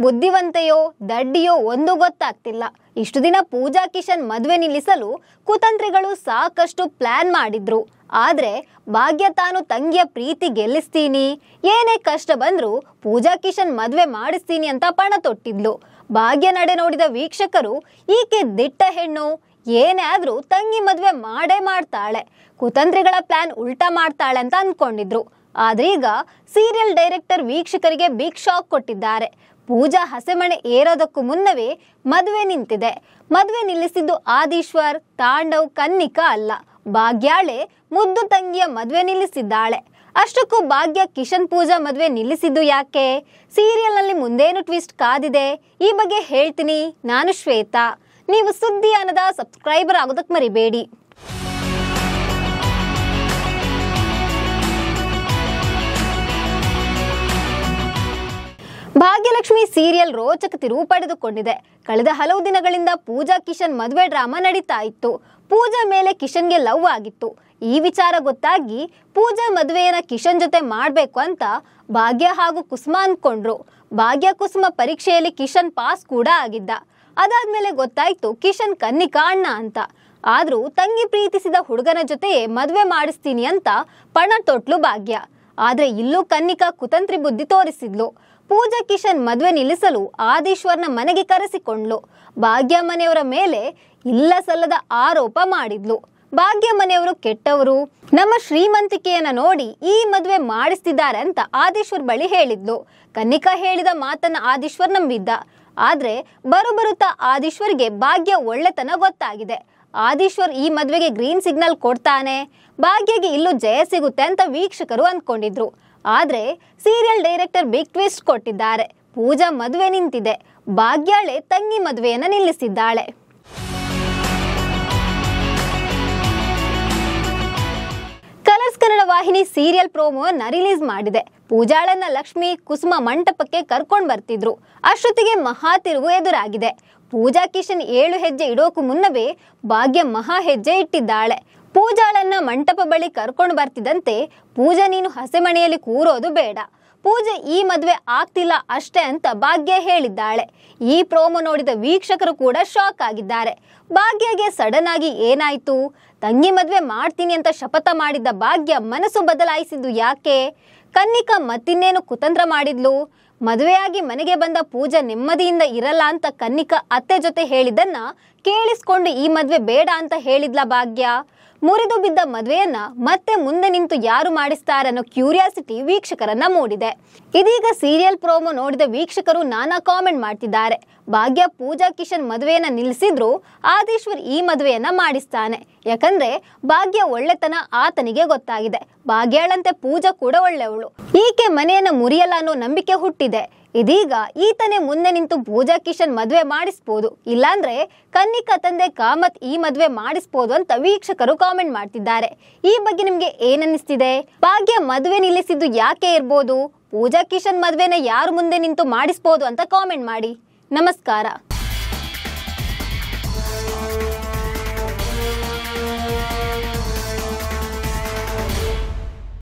ಬುದ್ಧಿವಂತೆಯೋ ದಡ್ಡಿಯೋ ಒಂದು ಗೊತ್ತಾಗ್ತಿಲ್ಲ. ಇಷ್ಟು ದಿನ ಪೂಜಾ ಕಿಶನ್ ಮದುವೆ ನಿಲ್ಲಿಸಲು ಕುತಂತ್ರಿಗಳು ಸಾಕಷ್ಟು ಪ್ಲಾನ್ ಮಾಡಿದ್ರು. ಆದ್ರೆ ಭಾಗ್ಯ ತಾನು ತಂಗಿಯ ಪ್ರೀತಿ ಗೆಲ್ಲಿಸ್ತೀನಿ, ಏನೇ ಕಷ್ಟ ಬಂದ್ರು ಪೂಜಾ ಕಿಶನ್ ಮದುವೆ ಮಾಡಿಸ್ತೀನಿ ಅಂತ ಪಣ ತೊಟ್ಟಿದ್ಲು. ಭಾಗ್ಯ ನಡೆ ನೋಡಿದ ವೀಕ್ಷಕರು ಈಕೆ ದಿಟ್ಟ ಹೆಣ್ಣು, ಏನೇ ಆದ್ರೂ ತಂಗಿ ಮದುವೆ ಮಾಡೇ ಮಾಡ್ತಾಳೆ, ಕುತಂತ್ರಿಗಳ ಪ್ಲಾನ್ ಉಲ್ಟಾ ಮಾಡ್ತಾಳೆ ಅಂತ ಅಂದ್ಕೊಂಡಿದ್ರು. ಆದ್ರೀಗ ಸೀರಿಯಲ್ ಡೈರೆಕ್ಟರ್ ವೀಕ್ಷಕರಿಗೆ ಬಿಗ್ ಶಾಕ್ ಕೊಟ್ಟಿದ್ದಾರೆ. ಪೂಜಾ ಹಸೆಮಣೆ ಏರೋದಕ್ಕೂ ಮುನ್ನವೇ ಮದುವೆ ನಿಂತಿದೆ. ಮದುವೆ ನಿಲ್ಲಿಸಿದ್ದು ಆದೀಶ್ವರ್, ತಾಂಡವ್, ಕನ್ನಿಕಾ ಅಲ್ಲ, ಭಾಗ್ಯಾಳೆ ಮುದ್ದು ತಂಗಿಯ ಮದುವೆ ನಿಲ್ಲಿಸಿದ್ದಾಳೆ. ಅಷ್ಟಕ್ಕೂ ಭಾಗ್ಯ ಕಿಶನ್ ಪೂಜಾ ಮದುವೆ ನಿಲ್ಲಿಸಿದ್ದು ಯಾಕೆ? ಸೀರಿಯಲ್ ನಲ್ಲಿ ಮುಂದೇನು ಟ್ವಿಸ್ಟ್ ಕಾದಿದೆ? ಈ ಬಗ್ಗೆ ಹೇಳ್ತೀನಿ. ನಾನು ಶ್ವೇತಾ. ನೀವು ಸುದ್ದಿ ಅನ್ನದ ಸಬ್ಸ್ಕ್ರೈಬರ್ ಆಗೋದಕ್ಕೆ ಮರಿಬೇಡಿ. ಭಾಗ್ಯಲಕ್ಷ್ಮಿ ಸೀರಿಯಲ್ ರೋಚಕ ತಿರುವು ಪಡೆದುಕೊಂಡಿದೆ. ಕಳೆದ ಹಲವು ದಿನಗಳಿಂದ ಪೂಜಾ ಕಿಶನ್ ಮದುವೆ ಡ್ರಾಮಾ ನಡೀತಾ ಇತ್ತು. ಪೂಜಾ ಮೇಲೆ ಕಿಶನ್ಗೆ ಲವ್ ಆಗಿತ್ತು. ಈ ವಿಚಾರ ಗೊತ್ತಾಗಿ ಪೂಜಾ ಮದುವೆಯನ್ನ ಕಿಶನ್ ಜೊತೆ ಮಾಡ್ಬೇಕು ಅಂತ ಭಾಗ್ಯ ಹಾಗೂ ಕುಸುಮ ಅಂದ್ಕೊಂಡ್ರು. ಭಾಗ್ಯ ಕುಸುಮ ಪರೀಕ್ಷೆಯಲ್ಲಿ ಕಿಶನ್ ಪಾಸ್ ಕೂಡ ಆಗಿದ್ದ. ಅದಾದ್ಮೇಲೆ ಗೊತ್ತಾಯ್ತು ಕಿಶನ್ ಕನ್ನಿಕಾ ಅಣ್ಣ ಅಂತ. ಆದ್ರೂ ತಂಗಿ ಪ್ರೀತಿಸಿದ ಹುಡುಗನ ಜೊತೆಯೇ ಮದುವೆ ಮಾಡಿಸ್ತೀನಿ ಅಂತ ಪಣ ತೊಟ್ಲು ಭಾಗ್ಯ. ಆದ್ರೆ ಇಲ್ಲೂ ಕನ್ನಿಕಾ ಕುತಂತ್ರಿ ಬುದ್ಧಿ ತೋರಿಸಿದ್ಲು. ಪೂಜಾ ಕಿಶನ್ ಮದುವೆ ನಿಲ್ಲಿಸಲು ಆದೀಶ್ವರ್ನ ಮನೆಗೆ ಕರೆಸಿಕೊಂಡ್ಲು. ಭಾಗ್ಯ ಮನೆಯವರ ಮೇಲೆ ಇಲ್ಲ ಸಲ್ಲದ ಆರೋಪ ಮಾಡಿದ್ಲು. ಭಾಗ್ಯ ಮನೆಯವರು ಕೆಟ್ಟವರು, ನಮ್ಮ ಶ್ರೀಮಂತಿಕೆಯನ್ನ ನೋಡಿ ಈ ಮದುವೆ ಮಾಡಿಸ್ತಿದ್ದಾರೆ ಅಂತ ಆದೀಶ್ವರ್ ಬಳಿ ಹೇಳಿದ್ಲು. ಕನ್ನಿಕಾ ಹೇಳಿದ ಮಾತನ್ನ ಆದೀಶ್ವರ್ ನಂಬಿದ್ದ. ಆದ್ರೆ ಬರುತ್ತಾ ಆದೀಶ್ವರ್ಗೆ ಭಾಗ್ಯ ಒಳ್ಳೆತನ ಗೊತ್ತಾಗಿದೆ. ಆದೀಶ್ವರ್ ಈ ಮದುವೆಗೆ ಗ್ರೀನ್ ಸಿಗ್ನಲ್ ಕೊಡ್ತಾನೆ, ಭಾಗ್ಯಗೆ ಇಲ್ಲೂ ಜಯ ಸಿಗುತ್ತೆ ಅಂತ ವೀಕ್ಷಕರು ಅಂದ್ಕೊಂಡಿದ್ರು. ಆದ್ರೆ ಸೀರಿಯಲ್ ಡೈರೆಕ್ಟರ್ ಬಿಗ್ ಟ್ವಿಸ್ಟ್ ಕೊಟ್ಟಿದ್ದಾರೆ. ಪೂಜಾ ಮದುವೆ ನಿಂತಿದೆ, ಭಾಗ್ಯಾಳೆ ತಂಗಿ ಮದುವೆಯನ್ನ ನಿಲ್ಲಿಸಿದ್ದಾಳೆ. ಕಲರ್ಸ್ ಕನ್ನಡ ವಾಹಿನಿ ಸೀರಿಯಲ್ ಪ್ರೋಮೋವನ್ನ ರಿಲೀಸ್ ಮಾಡಿದೆ. ಪೂಜಾಳನ್ನ ಲಕ್ಷ್ಮಿ, ಕುಸುಮ ಮಂಟಪಕ್ಕೆ ಕರ್ಕೊಂಡ್ ಬರ್ತಿದ್ರು. ಅಷ್ಟೊತ್ತಿಗೆ ಮಹಾ ತಿರುವು ಎದುರಾಗಿದೆ. ಪೂಜಾ ಕಿಶನ್ 7 ಹೆಜ್ಜೆ ಇಡೋಕು ಮುನ್ನವೇ ಭಾಗ್ಯ ಮಹಾ ಹೆಜ್ಜೆ ಇಟ್ಟಿದ್ದಾಳೆ. ಪೂಜಾಳನ್ನ ಮಂಟಪ ಬಳಿ ಕರ್ಕೊಂಡು ಬರ್ತಿದ್ದಂತೆ ಪೂಜಾ ನೀನು ಹಸೆಮಣೆಯಲ್ಲಿ ಕೂರೋದು ಬೇಡ, ಪೂಜೆ ಈ ಮದುವೆ ಆಗ್ತಿಲ್ಲ ಅಷ್ಟೇ ಅಂತ ಭಾಗ್ಯ ಹೇಳಿದ್ದಾಳೆ. ಈ ಪ್ರೋಮೋ ನೋಡಿದ ವೀಕ್ಷಕರು ಕೂಡ ಶಾಕ್ ಆಗಿದ್ದಾರೆ. ಭಾಗ್ಯಗೆ ಸಡನ್ ಆಗಿ ಏನಾಯ್ತು? ತಂಗಿ ಮದುವೆ ಮಾಡ್ತೀನಿ ಅಂತ ಶಪಥ ಮಾಡಿದ್ದ ಭಾಗ್ಯ ಮನಸ್ಸು ಬದಲಾಯಿಸಿದ್ದು ಯಾಕೆ? ಕನ್ನಿಕಾ ಮತ್ತಿನ್ನೇನು ಕುತಂತ್ರ ಮಾಡಿದ್ಲು? ಮದುವೆಯಾಗಿ ಮನೆಗೆ ಬಂದ ಪೂಜಾ ನೆಮ್ಮದಿಯಿಂದ ಇರಲ್ಲ ಅಂತ ಕನ್ನಿಕಾ ಅತ್ತೆ ಜೊತೆ ಹೇಳಿದ್ದನ್ನ ಕೇಳಿಸ್ಕೊಂಡು ಈ ಮದುವೆ ಬೇಡ ಅಂತ ಹೇಳಿದ್ಲ ಭಾಗ್ಯ? ಮುರಿದು ಬಿದ್ದ ಮದುವೆಯನ್ನ ಮತ್ತೆ ಮುಂದೆ ನಿಂತು ಯಾರು ಮಾಡಿಸ್ತಾರೆ ಅನ್ನೋ ಕ್ಯೂರಿಯಾಸಿಟಿ ವೀಕ್ಷಕರನ್ನ ಮೂಡಿದೆ. ಇದೀಗ ಸೀರಿಯಲ್ ಪ್ರೋಮೋ ನೋಡಿದ ವೀಕ್ಷಕರು ನಾನಾ ಕಾಮೆಂಟ್ ಮಾಡ್ತಿದ್ದಾರೆ. ಭಾಗ್ಯ ಪೂಜಾ ಕಿಶನ್ ಮದುವೆಯನ್ನ ನಿಲ್ಲಿಸಿದ್ರು ಆದೀಶ್ವರ್ ಈ ಮದುವೆಯನ್ನ ಮಾಡಿಸ್ತಾನೆ. ಯಾಕಂದ್ರೆ ಭಾಗ್ಯ ಒಳ್ಳೆತನ ಆತನಿಗೆ ಗೊತ್ತಾಗಿದೆ. ಭಾಗ್ಯಾಳಂತೆ ಪೂಜಾ ಕೂಡ ಒಳ್ಳೆಯವಳು, ಈಕೆ ಮನೆಯನ್ನ ಮುರಿಯಲ್ಲ ಅನ್ನೋ ನಂಬಿಕೆ ಹುಟ್ಟಿದೆ. ಇದೀಗ ಈತನೇ ಮುಂದೆ ನಿಂತು ಪೂಜಾ ಕಿಶನ್ ಮದುವೆ ಮಾಡಿಸ್ಬೋದು, ಇಲ್ಲಾಂದ್ರೆ ಕನ್ನಿಕಾ ತಂದೆ ಕಾಮತ್ ಈ ಮದುವೆ ಮಾಡಿಸ್ಬೋದು ಅಂತ ವೀಕ್ಷಕರು ಕಾಮೆಂಟ್ ಮಾಡ್ತಿದ್ದಾರೆ. ಈ ಬಗ್ಗೆ ನಿಮ್ಗೆ ಏನನ್ನಿಸ್ತಿದೆ? ಭಾಗ್ಯ ಮದುವೆ ನಿಲ್ಲಿಸಿದ್ದು ಯಾಕೆ ಇರ್ಬೋದು? ಪೂಜಾ ಕಿಶನ್ ಮದುವೆನ ಯಾರು ಮುಂದೆ ನಿಂತು ಮಾಡಿಸ್ಬೋದು ಅಂತ ಕಾಮೆಂಟ್ ಮಾಡಿ. ನಮಸ್ಕಾರ.